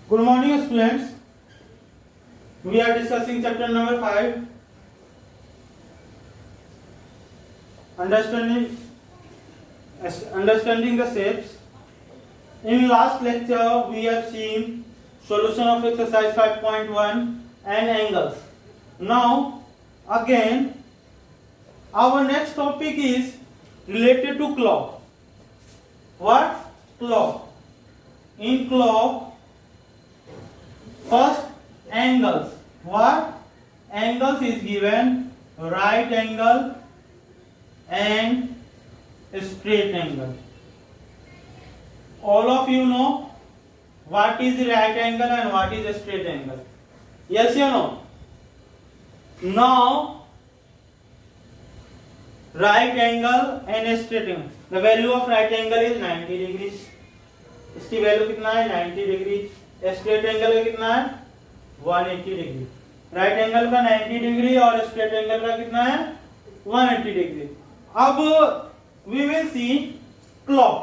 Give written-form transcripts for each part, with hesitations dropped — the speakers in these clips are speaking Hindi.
Good morning, students. We are discussing chapter number 5, understanding the shapes. In last lecture, we have seen solution of exercise 5.1 and angles. Now, again, our next topic is related to clock. What? Clock. In clock, first angles. What? Angles is given right angle and straight angle. All of you know what is the right angle and what is the straight angle. Yes or no? Now, right angle and straight angle. The value of right angle is 90 degrees. इसकी वैल्यू कितना है 90 डिग्री. स्ट्रेट एंगल का कितना है 180 डिग्री. राइट एंगल का 90 डिग्री और स्ट्रेट एंगल का कितना है 180 डिग्री. अब we will see clock.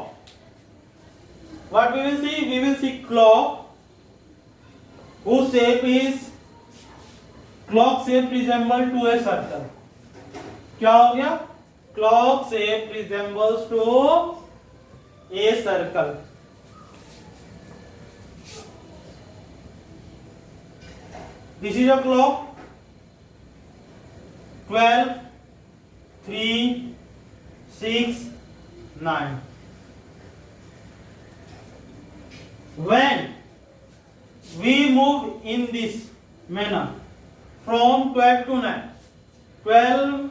What we will see? We will see clock whose shape is clock shape resemble to a circle. क्या हो गया? Clock shape resembles to a circle. This is a clock. 12, 3, 6, 9. When we move in this manner from 12 to 9, 12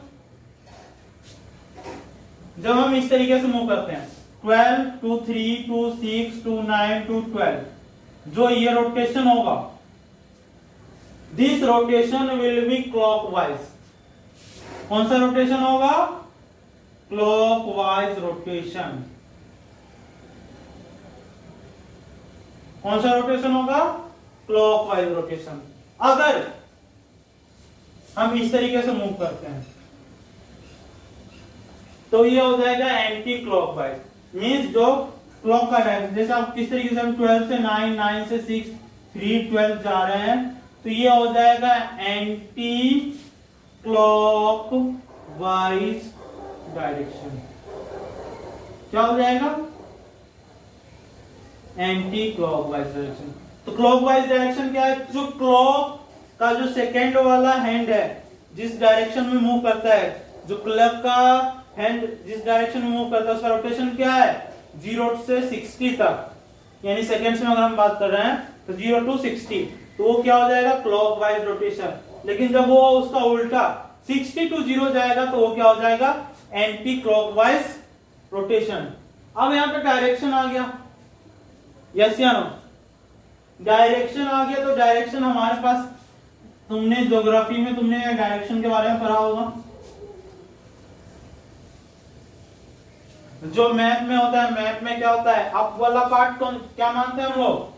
जब हम इस तरीके से मूव करते हैं 12 to 3 to 6 to 9 to 12, जो ये रोटेशन होगा, this rotation will be clockwise. कौन सा रोटेशन होगा? Clockwise rotation. कौन सा रोटेशन होगा? Clockwise rotation. अगर हम इस तरीके से मूव करते हैं तो ये हो जाएगा एंटी क्लॉकवाइज. मींस जो क्लॉक का डायरेक्शन, जैसे आप किस तरीके से हम 12 से 9, 9 से 6, 3, 12 जा रहे हैं, तो ये हो जाएगा एंटी क्लॉकवाइज डायरेक्शन. क्या हो जाएगा? Anti clockwise direction. तो क्लॉकवाइज डायरेक्शन क्या है? जो क्लॉक का जो सेकेंड वाला हैंड है जिस डायरेक्शन में मूव करता है, जो क्लॉक का हैंड जिस डायरेक्शन में मूव करता है उसका रोटेशन क्या है? 0 से 60 तक, यानी सेकेंड्स में अगर हम बात कर रहे हैं तो 0 to 60, तो वो क्या हो जाएगा? Clockwise rotation. लेकिन जब वो उसका उल्टा 60 to 0 जाएगा तो वो क्या हो जाएगा? Anti clockwise rotation. अब यहाँ पे डायरेक्शन आ गया. यस या नो? डायरेक्शन आ गया. तो डायरेक्शन हमारे पास, तुमने ज्योग्राफी में तुमने डायरेक्शन के बारे में पढ़ा होगा. जो मैप में होता है, मैप में क्या होता है? अप वाला पार्ट तो क्या मानते हैं हम लोग?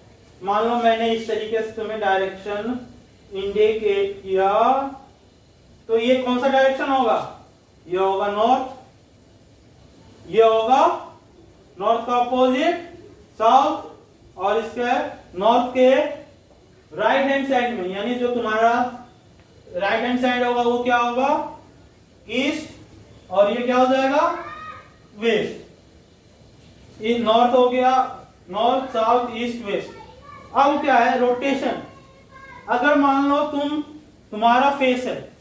मान लो मैंने इस तरीके से तुम्हें डायरेक्शन इंडिकेट किया, तो ये कौन सा डायरेक्शन होगा? ये होगा नॉर्थ. ये होगा नॉर्थ का अपोजिट साउथ, और इसके नॉर्थ के राइट हैंड साइड में, यानी जो तुम्हारा राइट हैंड साइड होगा वो क्या होगा? ईस्ट. और ये क्या हो जाएगा? वेस्ट. ये नॉर्थ हो गया, नॉर्थ साउथ ईस्ट वेस्ट. अब क्या है? रोटेशन. अगर मान लो तुम्हारा फेस है,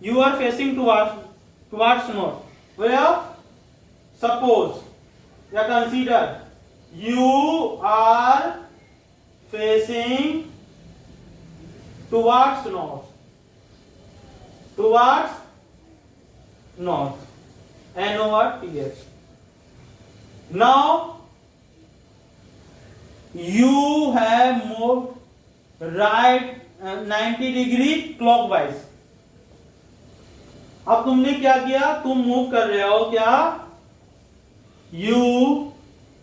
you are facing towards north, where suppose या consider you are facing towards north, N-O-R-T-H. Now you have moved right 90 degree clockwise. अब तुमने क्या किया? तुम मूव कर रहे हो क्या? You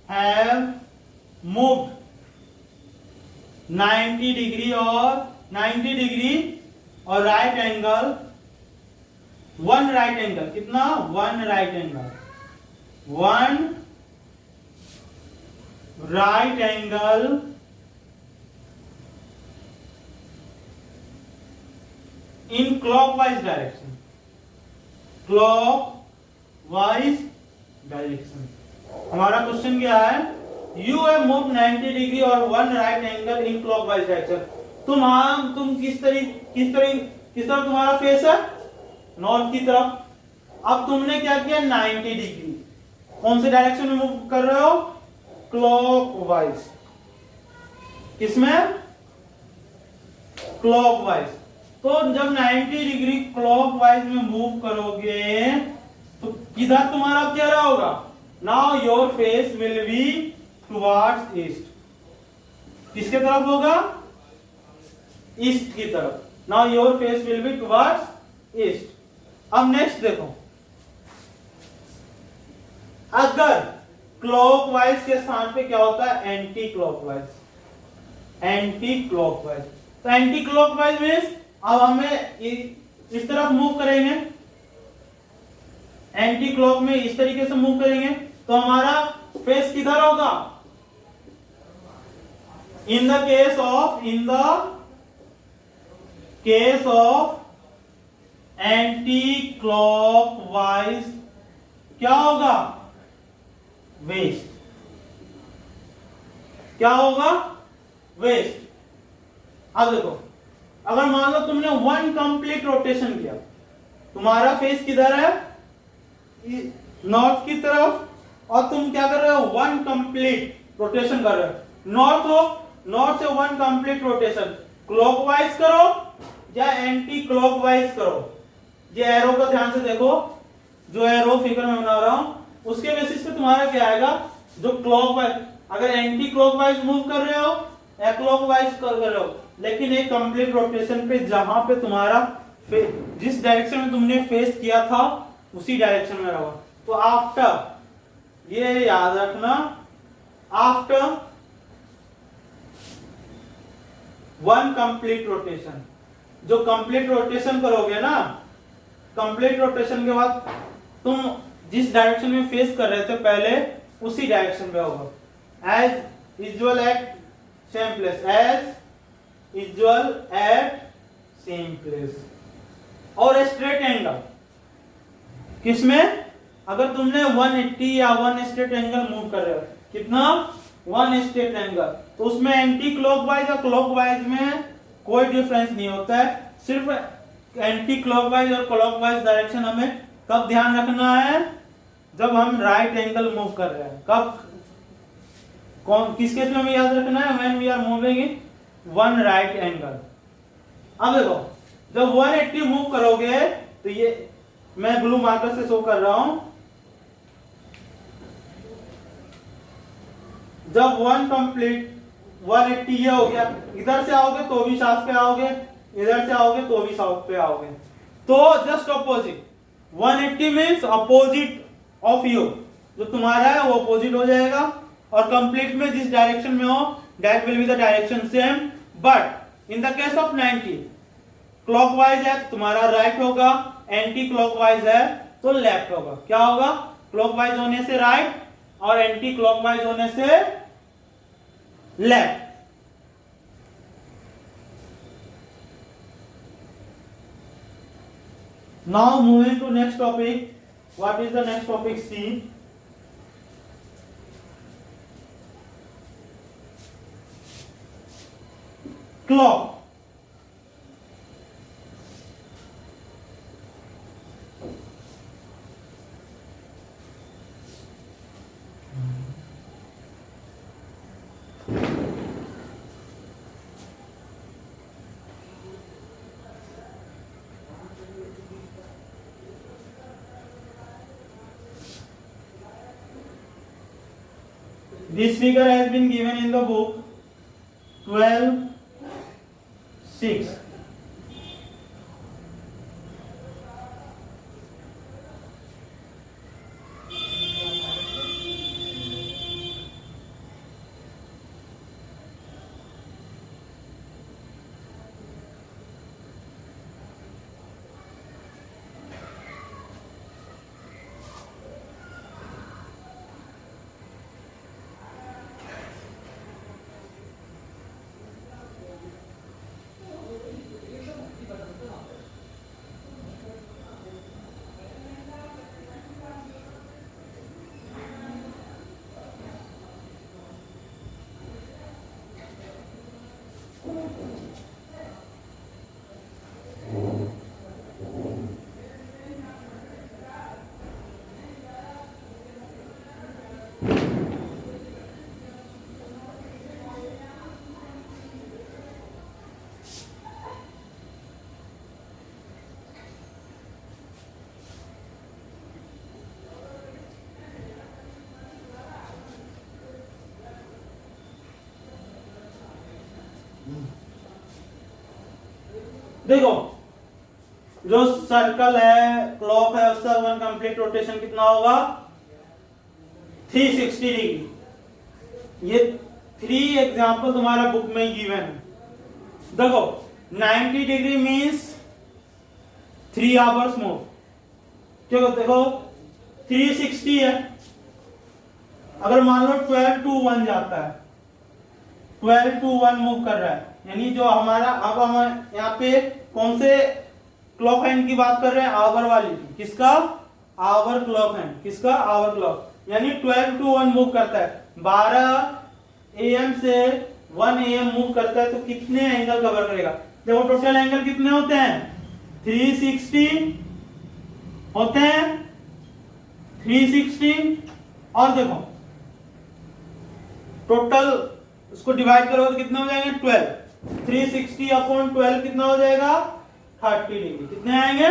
have moved 90 degree or right angle, one right angle. कितना? One right angle. One right angle in clockwise direction, clockwise direction. हमारा क्वेश्चन क्या है, you have move 90 degree or one right angle in clockwise direction. तुम किस तरफ तुम्हारा फेस है, नॉर्थ की तरफ। अब तुमने क्या किया, 90 डिग्री कौन से डायरेक्शन में मूव कर रहे हो, क्लॉकवाइज। किसमें, क्लॉकवाइज। तो जब 90 डिग्री क्लॉकवाइज में मूव करोगे तो किधर तुम्हारा चेहरा होगा, now your face will be towards east. किसके तरफ होगा, ईस्ट की तरफ। Now your face will be towards east. अब नेक्स्ट देखो, अगर क्लॉकवाइज के स्थान पे क्या होता है, एंटी क्लॉकवाइज। एंटी क्लॉकवाइज, तो एंटी क्लॉकवाइज मीन्स अब हमें इस तरफ मूव करेंगे, एंटी क्लॉक में इस तरीके से मूव करेंगे तो हमारा फेस किधर होगा, in the case of anti clockwise क्या होगा, वेस्ट। क्या होगा, वेस्ट। अब देखो, अगर मान लो तुमने वन कंप्लीट रोटेशन किया, तुम्हारा फेस किधर है, नॉर्थ की तरफ, और तुम क्या कर रहे हो, वन कंप्लीट रोटेशन कर रहे हो। नॉर्थ हो, नॉर्थ से वन कंप्लीट रोटेशन, क्लॉकवाइज करो या एंटी क्लॉकवाइज करो। ये एरो को ध्यान से देखो, जो एरो फिगर में बना रहा हूं उसके बेसिस पे तुम्हारा क्या आएगा, जो क्लॉकवाइज, अगर एंटी क्लॉकवाइज मूव कर रहे हो या क्लॉकवाइज कर रहे हो, लेकिन एक कंप्लीट रोटेशन पे जहां पे तुम्हारा जिस डायरेक्शन में तुमने फेस किया था उसी डायरेक्शन में रहो। तो आफ्टर, ये याद रखना, आफ्टर वन कंप्लीट रोटेशन, जो कंप्लीट रोटेशन करोगे ना, कंप्लीट रोटेशन के बाद तुम जिस डायरेक्शन में फेस कर रहे थे पहले उसी डायरेक्शन में होगा। As usual at same place, as usual at same place. और स्ट्रेट एंगल, किसमें, अगर तुमने 180 या 1 स्ट्रेट एंगल मूव कर रहे हो, कितना, 1 स्ट्रेट एंगल, तो उसमें एंटी क्लॉकवाइज और क्लॉकवाइज में कोई डिफरेंस नहीं होता है। सिर्फ एंटी क्लॉकवाइज और क्लॉकवाइज डायरेक्शन हमें कब ध्यान रखना है, जब हम राइट एंगल मूव कर रहे हैं। कब, कौन, किस केस में हमें याद रखना है, when we are moving one right angle. अब देखो, जब 180 मूव करोगे तो ये मैं ब्लू मार्कर से शो कर रहा हूं, जब वन कंप्लीट 180 ये हो गया, इधर से आओगे तो भी साउथ पे आओगे, इधर से आओगे तो भी साउथ पे आओगे। तो just opposite, 180 means opposite of you, जो तुम्हारा है वो अपोजिट हो जाएगा, और कंप्लीट में जिस डायरेक्शन में हो that will be the direction same. But in the case of 90 clockwise है तो तुम्हारा राइट होगा, एंटी क्लॉकवाइज है तो लेफ्ट होगा। क्या होगा, क्लॉकवाइज होने से राइट और एंटी क्लॉकवाइज होने से left. Now moving to next topic. What is the next topic? C. Clock. This figure has been given in the book 12:6. देखो जो सर्कल है, क्लॉक है, उसका वन कंप्लीट रोटेशन कितना होगा 360 डिग्री। ये 3 एग्जाम्पल तुम्हारा बुक में गिवन है। देखो 90 डिग्री मीन्स 3 आवर्स मूव। देखो 360 है, अगर मान लो 12 to 1 जाता है, 12 to 1 मूव कर रहा है, यानी जो हमारा, अब हम यहाँ पे कौन से क्लॉक हैंड की बात कर रहे हैं, आवर वाली। किसका? Hour clock hand. किसका? Hour clock. यानी 12 to 1 मूव करता है, 12 AM से 1 AM मूव करता है, तो कितने एंगल कवर करेगा? देखो टोटल एंगल कितने होते हैं 360 होते हैं, 360। और देखो टोटल इसको डिवाइड करोगे तो कितने हो जाएंगे 12। 360 अपॉन 12 कितना हो जाएगा 30 डिग्री। कितने आएंगे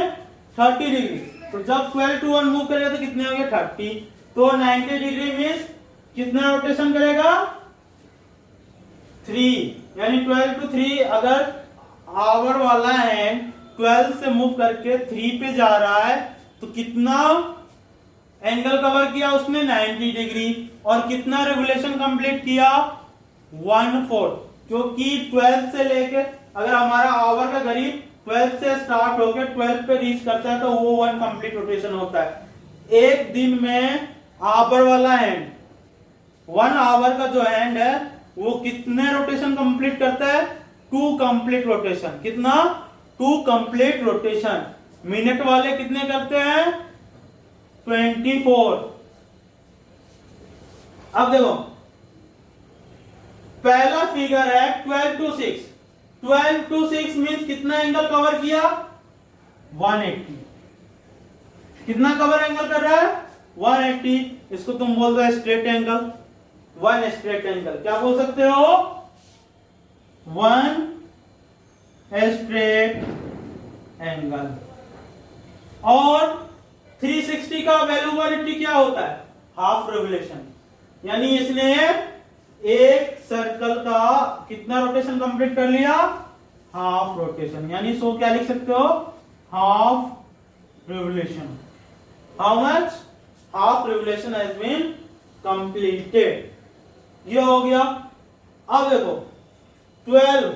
30 डिग्री। तो जब 12 to 1 मूव करेगा तो कितने होंगे 30। तो 90 डिग्री मीन्स कितना रोटेशन करेगा 3, यानी 12 to 3। अगर आवर वाला हैंड 12 से मूव करके 3 पे जा रहा है तो कितना एंगल कवर किया उसने 90 डिग्री। और कितना रेगुलेशन कंप्लीट किया 1/4, क्योंकि 12 से लेके, अगर हमारा आवर का घड़ी 12 से स्टार्ट होकर 12 पे रीच करता है तो वो 1 कंप्लीट रोटेशन होता है। एक दिन में आवर वाला हैंड, 1 आवर का जो हैंड है वो कितने रोटेशन कंप्लीट करता है 2 कंप्लीट रोटेशन। कितना 2 कंप्लीट रोटेशन। मिनट वाले कितने करते हैं 24। अब देखो पहला फिगर है 12 to 6। 12 to 6 मीन्स कितना एंगल कवर किया 180। कितना कवर एंगल कर रहा है 180। इसको तुम बोल दो स्ट्रेट एंगल, 1 स्ट्रेट एंगल। क्या बोल सकते हो 1 स्ट्रेट एंगल। और 360 का वैल्यूबिलिटी क्या होता है हाफ रेवोल्यूशन। यानी इसने एक सर्कल का कितना रोटेशन कंप्लीट कर लिया हाफ रोटेशन। यानी सो क्या लिख सकते हो half revolution. How much half revolution has been completed. ये हो गया। अब देखो 12,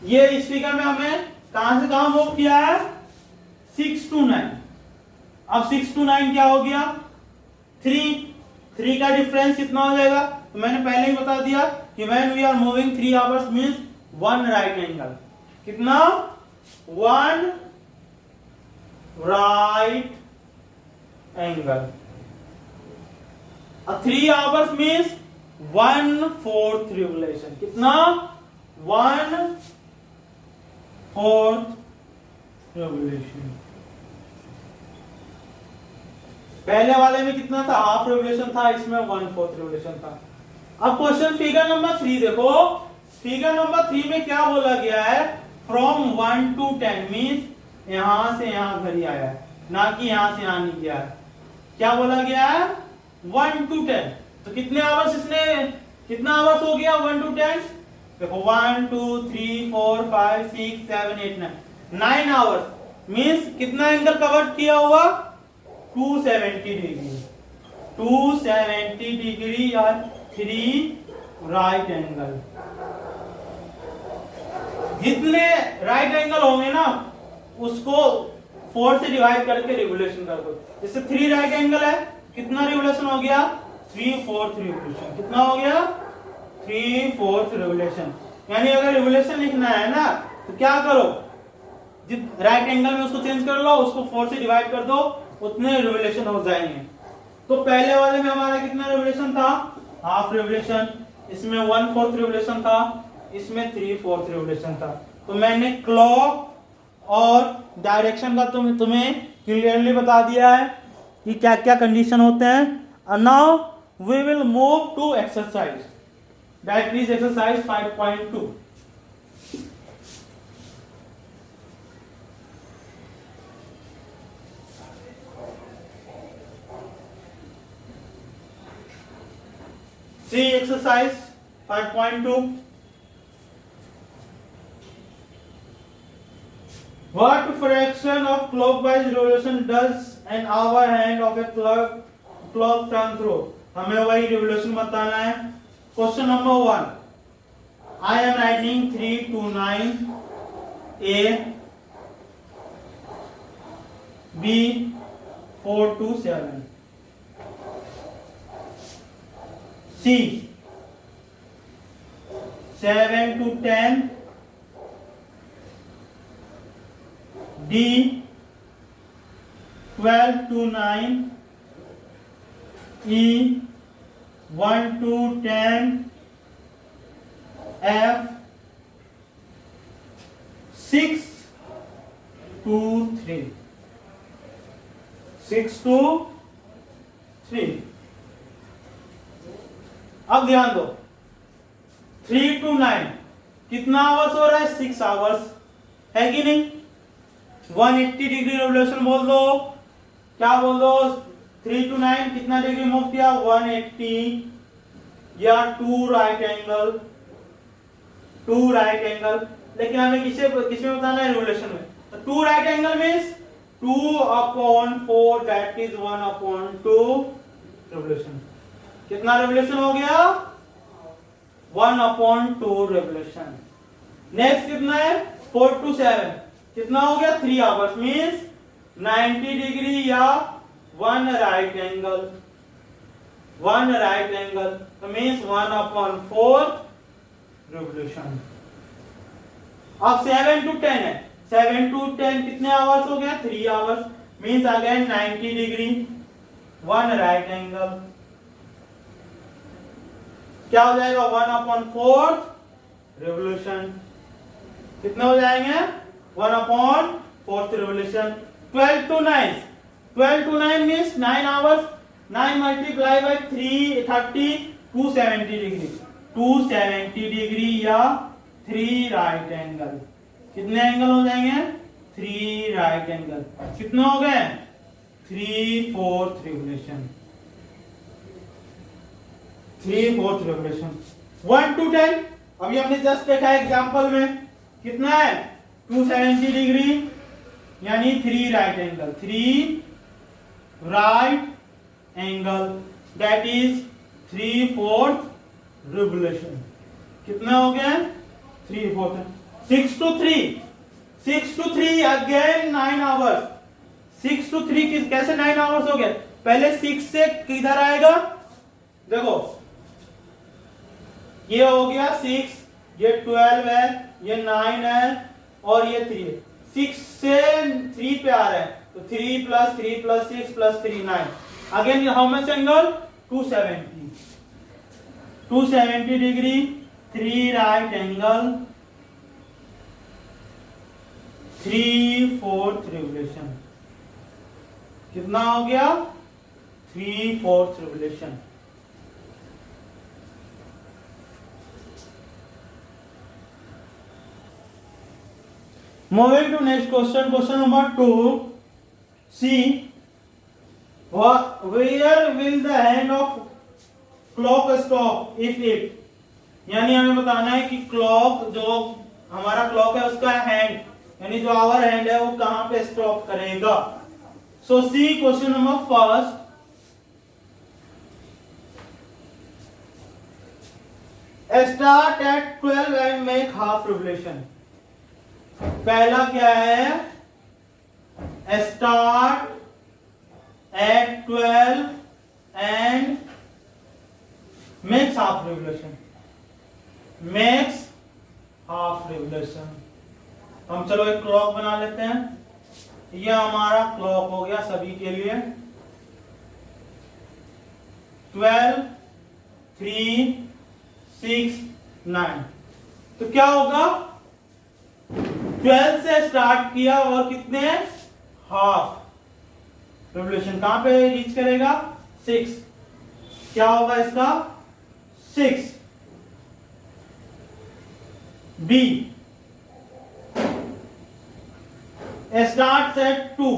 ये इस फिगर में हमें कहां से कहां मूव किया है 6 to 9। अब 6 to 9 क्या हो गया 3 का डिफरेंस कितना हो जाएगा। तो मैंने पहले ही बता दिया कि when we are moving 3 hours means 1 right angle. कितना 1 right angle. 3 hours means 1/4 revolution. कितना 1/4 रेवोल्यूशन। पहले वाले में कितना था हाफ रेवोल्यूशन था, इसमें 1/4 रेवोल्यूशन था। अब क्वेश्चन फिगर नंबर 3 देखो। फिगर नंबर 3 में क्या बोला गया है फ्रॉम 1 to 10 मींस यहां से यहां घड़ी आया है, ना कि यहां से यहां नहीं गया है। क्या बोला गया है 1 to 10। तो कितने आवर्स इसने, कितना आवर्स हो गया 1 to 10। देखो 1 2 3 4 5 6 7 8 9 आवर्स मींस कितना एंगल कवर किया हुआ 270 डिग्री। 270 डिग्री या 3 राइट एंगल। जितने राइट एंगल होंगे ना उसको 4 से डिवाइड करके रिवोल्यूशन कर दो। जैसे 3 राइट एंगल है, कितना रिवोल्यूशन हो गया 3/4 रिवोल्यूशन। कितना हो गया 3/4 रिवोल्यूशन। यानी अगर रिवोल्यूशन लिखना है ना तो क्या करो, जित राइट एंगल में उसको चेंज कर लो, उसको 4 से डिवाइड कर दो, उतने रिवोल्यूशन हो जाएंगे। तो पहले वाले में हमारा कितना रिवोल्यूशन था हाफ रिवोल्यूशन, इसमें 1/4 रिवोल्यूशन था, इसमें 3/4 रिवोल्यूशन था। तो मैंने क्लॉक और डायरेक्शन का तुम्हें क्लियरली बता दिया है कि क्या क्या कंडीशन होते हैं। Now we will move to exercise, that is exercise 5.2। See exercise 5.2. What fraction of clockwise revolution does an hour hand of a clock turn through? हमें वही revolution बताना है. Question number 1. I am writing 329 A B 427 C 7 to 10 D 12 to 9 E 1 to 10 F 6 to 3 6 to 3. अब ध्यान दो 3 to 9 कितना आवर्स हो रहा है 6 आवर्स है कि नहीं 180 डिग्री रेवोल्यूशन बोल दो क्या बोल दो 3 to 9 कितना डिग्री मूव किया 180 या 2 राइट एंगल लेकिन हमें किसमें बताना है रेवोल्यूशन में तो 2 right angle means 2/4 that is 1/2 revolution कितना रेवोल्यूशन हो गया 1/2 रेवोल्यूशन नेक्स्ट कितना है 4 to 7 कितना हो गया 3 आवर्स मींस 90 डिग्री या 1 राइट एंगल तो मींस 1/4 रेवोल्यूशन. अब 7 to 10 है 7 to 10 कितने आवर्स हो गया 3 hours means again 90 degree 1 right angle क्या हो जाएगा 1/4 रेवोल्यूशन कितने हो जाएंगे 1/4 revolution. 12 to 9 means 9 hours 9 multiply by 330 270 degree या 3 राइट एंगल कितने एंगल हो जाएंगे 3 राइट एंगल कितने हो गए 3/4 रेवोल्यूशन 3/4 रेवोल्यूशन. 1 to 10 अभी हमने जस्ट देखा एग्जांपल में कितना है 270 डिग्री यानी 3 right angle that is 3/4 revolution कितना हो गया 3/4. 6 to 3 अगेन 9 आवर्स 6 to 3 कैसे 9 आवर्स हो गए पहले 6 से किधर आएगा देखो ये हो गया 6 ये 12 है ये 9 है और ये 3 है 6 से 3 पे आ रहा है तो 3 + 3 + 6 + 3 9 again how much angle 270 degree 3 right angle 3/4 revolution कितना हो गया 3/4 revolution. Moving to next question number 2. See, where will the hand of clock stop if it यानी हमें बताना है कि क्लॉक जो हमारा क्लॉक है उसका हैंड यानी जो आवर हैंड है वो कहां पे स्टॉप करेगा. So C question number first start at 12 and make half revolution. पहला क्या है start at 12 and makes half revolution हम चलो एक क्लॉक बना लेते हैं. यह हमारा क्लॉक हो गया सभी के लिए 12 3 6 9 तो क्या होगा 12 से स्टार्ट किया और कितने हाफ रेवोल्यूशन कहां पे रीच करेगा 6 क्या होगा इसका 6. बी स्टार्ट एट 2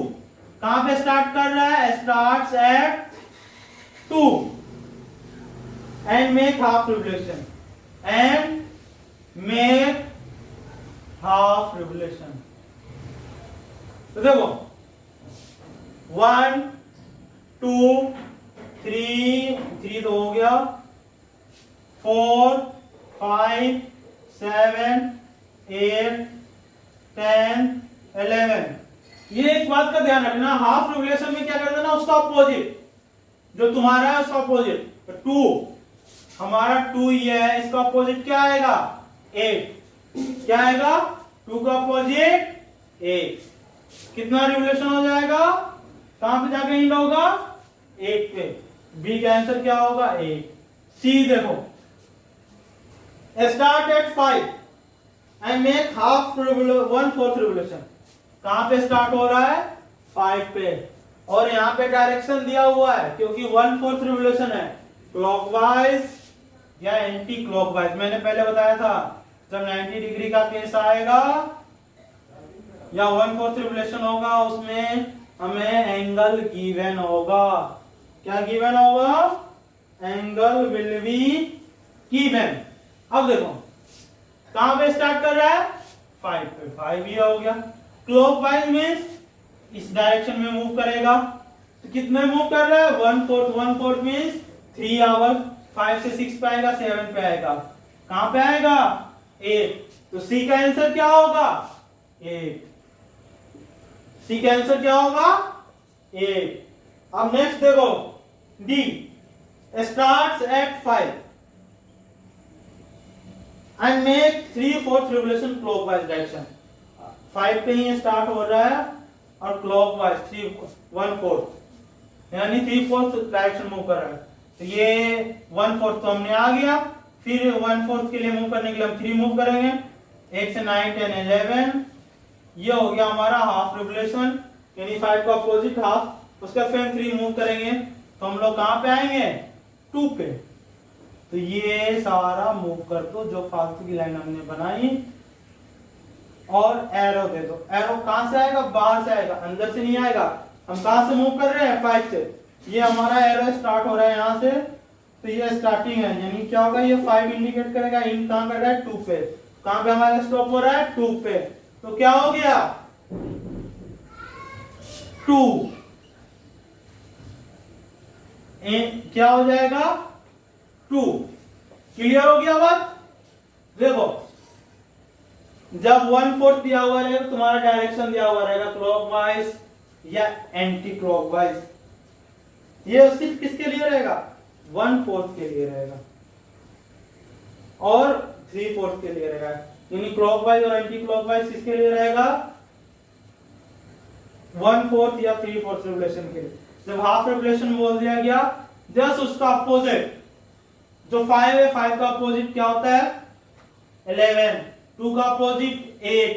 कहां पे स्टार्ट कर रहा है start eight 2 and make half revolution and make half revolution. तो देखो 1 2 3 तो हो गया, 4 5 7 8 10 11। ये एक बात का ध्यान रखना, हाफ रिवोल्यूशन में क्या कर देना, उसका अपोजिट जो तुम्हारा है उसका अपोजिट। 2 हमारा 2 ये है, इसका अपोजिट क्या आएगा 8। क्या आएगा 2 का अपोजिट 8। कितना रिवोल्यूशन हो जाएगा, कहां पे जाके एंड होगा 8 पे। बी का आंसर क्या होगा 8। सी देखो, start at 5 and make half 1/4 revolution. कहां पे स्टार्ट हो रहा है 5 पे, और यहां पे डायरेक्शन दिया हुआ है क्योंकि 1/4 रिवोल्यूशन है, क्लॉकवाइज या एंटी क्लॉकवाइज। मैंने पहले बताया था जब 90 डिग्री का केस आएगा या 1/4 रिवोल्यूशन होगा उसमें हमें एंगल गिवन होगा। क्या गिवन होगा, एंगल विल बी गिवन। अब देखो कहां पे स्टार्ट कर रहा है 5 पे, 5 ये हो गया। क्लॉकवाइज मींस इस डायरेक्शन में मूव करेगा, तो कितने मूव कर रहा है 1/4 मींस 3 आवर। 5 से 6 पे आएगा, 7 पे आएगा, कहां पे आएगा 8। तो सी का आंसर क्या होगा 8। सी का आंसर क्या होगा 8। अब नेक्स्ट देखो D, starts at 5 and make 3/4 revolution clockwise direction. 5 पे ही स्टार्ट हो रहा है और क्लॉकवाइज 1/4 यानी 3/4 डायरेक्शन मूव कर रहा है। तो ये 1/4 तो हमने आ गया, फिर 1/4 के लिए मूव करने के लिए हम 3 मूव करेंगे, 8 से 9 10 11। ये हो गया हमारा हाफ रिवोल्यूशन, यानी 5 का अपोजिट हाफ। उसका फिर 3 मूव करेंगे तो हम लोग कहां पे आएंगे 2 पे। तो ये सारा मूव कर दो जो फालतू की लाइन हमने बनाई, और एरो दे दो। एरो कहां से आएगा, बाहर से आएगा, अंदर से नहीं आएगा। हम कहां से मूव कर रहे हैं 5 से, ये हमारा एरो स्टार्ट हो रहा है यहां से, तो ये स्टार्टिंग है, यानी क्या होगा ये 5 इंडिकेट करेगा, इन कहां कर रहा है 2 पे। कहां पे हमारा स्टॉप हो रहा है 2 पे। तो क्या हो गया 2 क्या हो जाएगा 2। क्लियर हो गया बात। देखो जब 1/4 दिया हुआ रहेगा तुम्हारा डायरेक्शन दिया हुआ रहेगा क्लॉकवाइज या एंटी क्लॉकवाइज। ये सिर्फ किसके लिए रहेगा 1/4 के लिए रहेगा और 3/4 के लिए रहेगा, यानी क्लॉकवाइज और एंटी क्लॉकवाइज किसके लिए रहेगा 1/4 या 3/4 रिवोल्यूशन के लिए। जब हाफ रिवोल्यूशन बोल दिया गया, जस्ट उसका अपोजिट जो 5 है, 5 का अपोजिट क्या होता है 11, 2 का अपोजिट 8,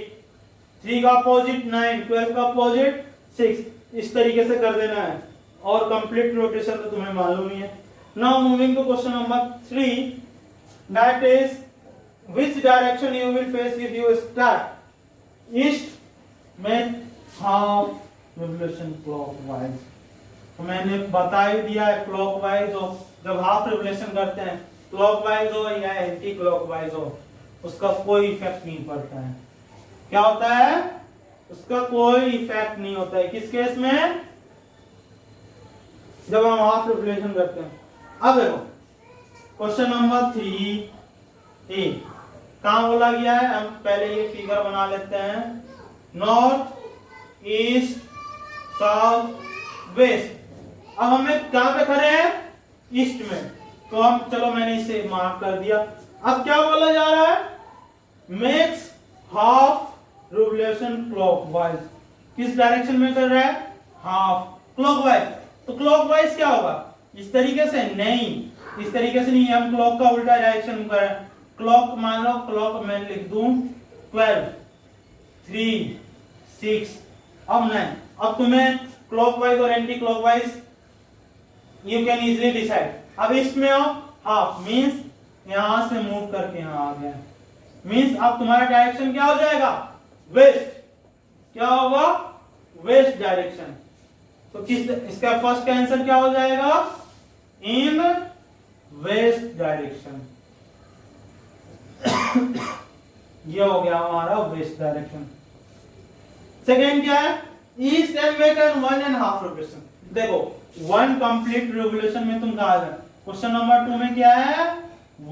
3 का अपोजिट 9, 12 का अपोजिट 6। इस तरीके से कर देना है, और कंप्लीट रोटेशन तो तुम्हें मालूम ही है। Now moving to question number 3, that is which direction you will face if you start east में हाफ रिवोल्यूशन क्लॉकवाइज। तो मैंने बता ही दिया है क्लॉकवाइज हो, जब हाफ रिवोल्यूशन करते हैं क्लॉकवाइज हो या एंटी क्लॉकवाइज हो उसका कोई इफेक्ट नहीं पड़ता है। क्या होता है उसका कोई इफेक्ट नहीं होता है। किस केस में, जब हम हाफ रिवोल्यूशन करते हैं। अब देखो क्वेश्चन नंबर 3A कहां बोला गया है, हम पहले ये फिगर बना लेते हैं। North east south west. अब हमें कहां पे खड़े हैं ईस्ट में, तो हम चलो मैंने इसे मार्क कर दिया। अब क्या बोला जा रहा है मेक्स हाफ रिवोल्यूशन क्लॉकवाइज। किस डायरेक्शन में कर रहा है हाफ क्लॉकवाइज। तो क्लॉकवाइज क्या होगा इस तरीके से, नहीं इस तरीके से नहीं, हम क्लॉक का उल्टा डायरेक्शन कर रहे हैं। क्लॉक मान लो, क्लॉक मैं लिख दूं 12 3 6 अब 9। अब तुम्हें क्लॉकवाइज और anti clockwise you can easily decide. अब इसमें हो हाफ मींस यहां से मूव करके यहां आ गया, मींस अब तुम्हारा डायरेक्शन क्या हो जाएगा वेस्ट। क्या होगा वेस्ट डायरेक्शन। तो किस इसका फर्स्ट का आंसर क्या हो जाएगा इन वेस्ट डायरेक्शन। ये हो गया हमारा वेस्ट डायरेक्शन। सेकेंड क्या है, east and west and 1.5 revolution. देखो 1 कंप्लीट रिवोल्यूशन में तुम कहा जाए, क्वेश्चन नंबर 2 में क्या है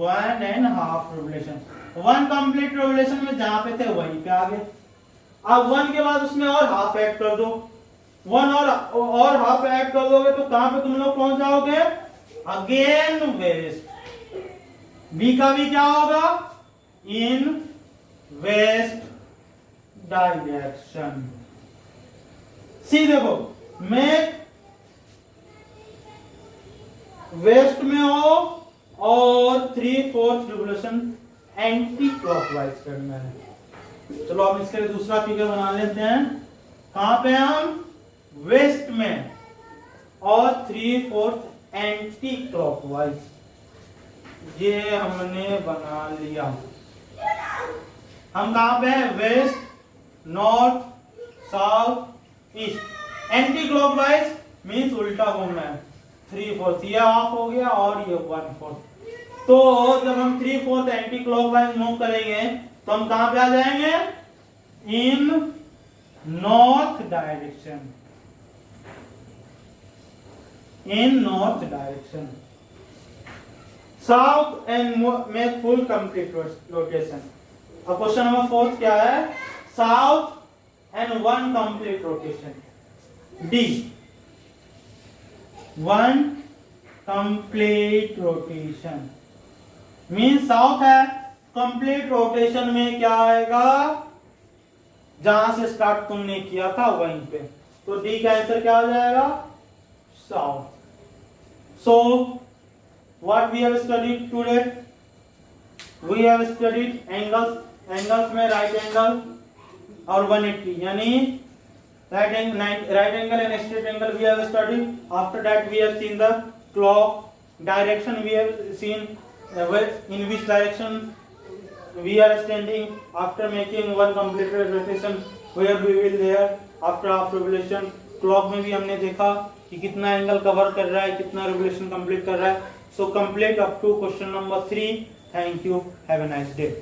1.5 रिवोल्यूशन। 1 कंप्लीट रिवोल्यूशन में जहां पे थे वहीं पे आ गए। अब 1 के बाद उसमें और हाफ ऐड कर दो, 1 और हाफ ऐड कर दोगे तो कहां पे तुम लोग पहुंच जाओगे, अगेन वेस्ट। बी का भी क्या होगा, इन वेस्ट डायरेक्शन। सी देखो मैं वेस्ट में हो और 3/4 रिवोल्यूशन एंटी क्लॉकवाइज करना है। चलो अब इसके लिए दूसरा फिगर बना लेते हैं। कहां पे हम, वेस्ट में और 3/4 एंटी क्लॉकवाइज, ये हमने बना लिया। हम कहां पे हैं, west, north, south, east. Anti clockwise means उल्टा घूमना है। 3/4 ये हाफ हो गया और ये 1/4। तो जब हम 3/4 एंटी क्लॉकवाइज मूव करेंगे तो हम कहां पे आ जाएंगे, in north direction, in north direction. South and make full complete rotation. अब क्वेश्चन नंबर 4 क्या है, south and 1 complete rotation. D 1 complete rotation mean south है, कंप्लीट रोटेशन में क्या आएगा, जहां से स्टार्ट तुमने किया था वहीं पे। तो डी का आंसर क्या आ जाएगा, south. So what we have studied today, we have studied angles में राइट एंगल और 180 यानी right angle and straight angle we have studied. After that we have seen the clock direction, we have seen in which direction we are standing after making 1 complete rotation, where we will there after half revolution. clock में भी हमने देखा कि कितना एंगल कवर कर रहा है, कितना revolution कंप्लीट कर रहा है। So complete up to question number 3. Thank you, have a nice day.